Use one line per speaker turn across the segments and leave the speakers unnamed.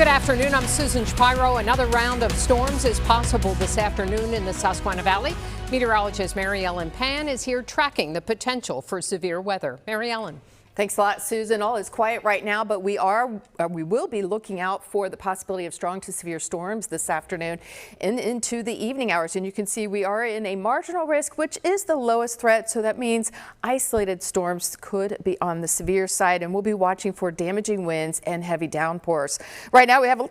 afternoon. I'm Susan Shapiro. Another round of storms is possible this afternoon in the Susquehanna Valley. Meteorologist Mary Ellen Pan is here tracking the potential for severe weather. Mary Ellen.
Thanks a lot, Susan. All is quiet right now, but we will be looking out for the possibility of strong to severe storms this afternoon and into the evening hours. And you can see we are in a marginal risk, which is the lowest threat. So that means isolated storms could be on the severe side, and we'll be watching for damaging winds and heavy downpours. Right now we have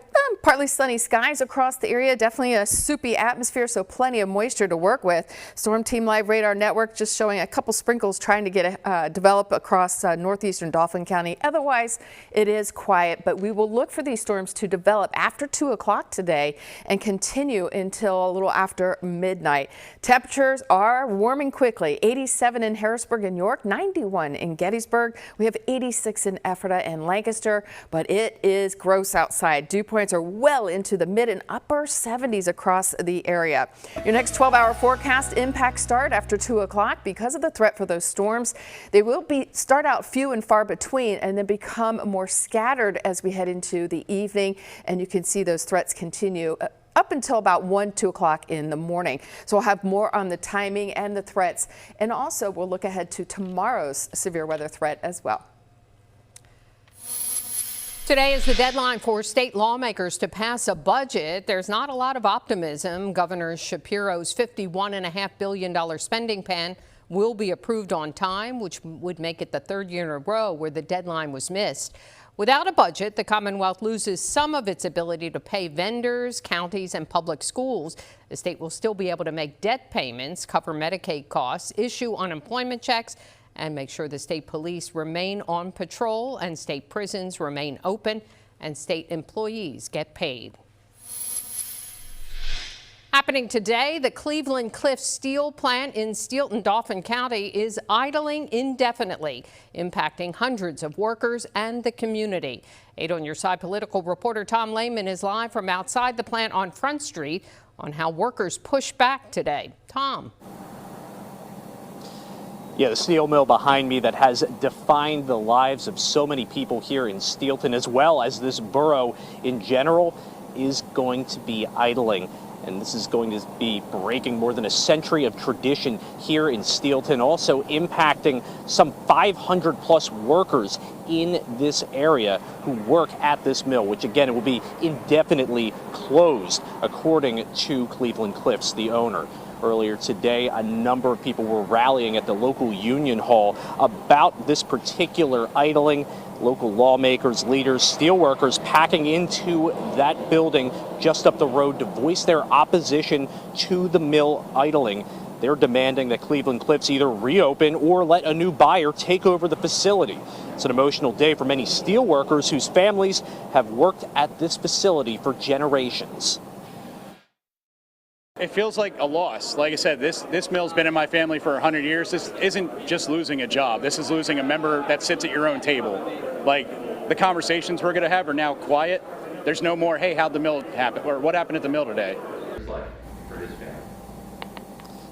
partly sunny skies across the area, definitely a soupy atmosphere, so plenty of moisture to work with. Storm Team Live Radar Network just showing a couple sprinkles trying to get develop across northeastern Dauphin County. Otherwise, it is quiet, but we will look for these storms to develop after 2 o'clock today and continue until a little after midnight. Temperatures are warming quickly. 87 in Harrisburg and York, 91 in Gettysburg. We have 86 in Ephrata and Lancaster, but it is gross outside. Dew points are well into the mid and upper 70s across the area. Your next 12-hour forecast impacts start after 2 o'clock because of the threat for those storms. They will start out few and far between and then become more scattered as we head into the evening. And you can see those threats continue up until about 2 o'clock in the morning. So we'll have more on the timing and the threats. And also we'll look ahead to tomorrow's severe weather threat as well.
Today is the deadline for state lawmakers to pass a budget. There's not a lot of optimism. Governor Shapiro's $51.5 billion spending plan will be approved on time, which would make it the third year in a row where the deadline was missed. Without a budget, the Commonwealth loses some of its ability to pay vendors, counties, and public schools. The state will still be able to make debt payments, cover Medicaid costs, issue unemployment checks, and make sure the state police remain on patrol and state prisons remain open and state employees get paid. Happening today, the Cleveland Cliffs steel plant in Steelton, Dauphin County is idling indefinitely, impacting hundreds of workers and the community. 8 on Your Side political reporter Tom Lehman is live from outside the plant on Front Street on how workers push back today. Tom.
Yeah, the steel mill behind me that has defined the lives of so many people here in Steelton, as well as this borough in general, is going to be idling. And this is going to be breaking more than a century of tradition here in Steelton, also impacting some 500 plus workers in this area who work at this mill, which again, it will be indefinitely closed, according to Cleveland Cliffs, the owner. Earlier today, a number of people were rallying at the local union hall about this particular idling. Local lawmakers, leaders, steelworkers packing into that building just up the road to voice their opposition to the mill idling. They're demanding that Cleveland Cliffs either reopen or let a new buyer take over the facility. It's an emotional day for many steelworkers whose families have worked at this facility for generations.
It feels like a loss. Like I said, this mill's been in my family for 100 years. This isn't just losing a job. This is losing a member that sits at your own table. Like, the conversations we're going to have are now quiet. There's no more, hey, how'd the mill happen? Or what happened at the mill today?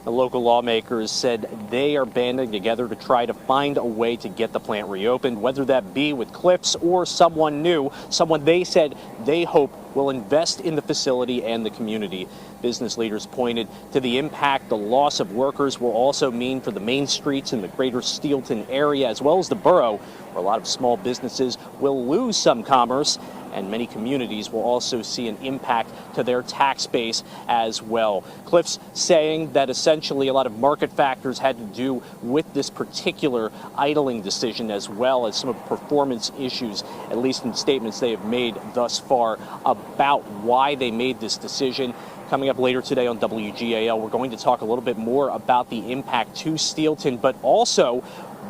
The local lawmakers said they are banding together to try to find a way to get the plant reopened, whether that be with Cliffs or someone new, someone they said they hope will invest in the facility and the community. Business leaders pointed to the impact the loss of workers will also mean for the main streets in the greater Steelton area, as well as the borough, where a lot of small businesses will lose some commerce, and many communities will also see an impact to their tax base as well. Cliffs saying that essentially a lot of market factors had to do with this particular idling decision, as well as some of the performance issues, at least in statements they have made thus far about why they made this decision. Coming up later today on WGAL, we're going to talk a little bit more about the impact to Steelton, but also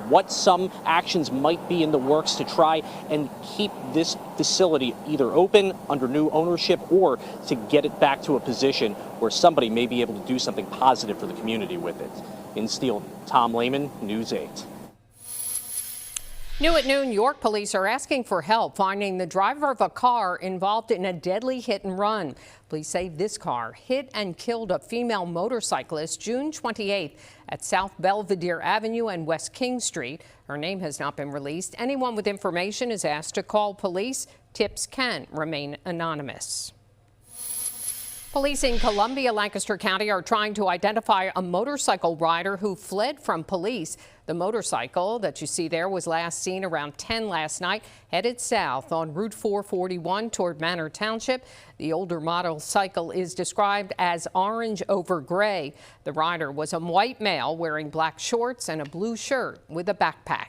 what some actions might be in the works to try and keep this facility either open under new ownership or to get it back to a position where somebody may be able to do something positive for the community with it. In Steelton, Tom Lehman, News 8.
New at noon, York police are asking for help finding the driver of a car involved in a deadly hit and run. Police say this car hit and killed a female motorcyclist June 28th at South Belvedere Avenue and West King Street. Her name has not been released. Anyone with information is asked to call police. Tips can remain anonymous. Police in Columbia, Lancaster County are trying to identify a motorcycle rider who fled from police. The motorcycle that you see there was last seen around 10 last night, headed south on Route 441 toward Manor Township. The older model cycle is described as orange over gray. The rider was a white male wearing black shorts and a blue shirt with a backpack.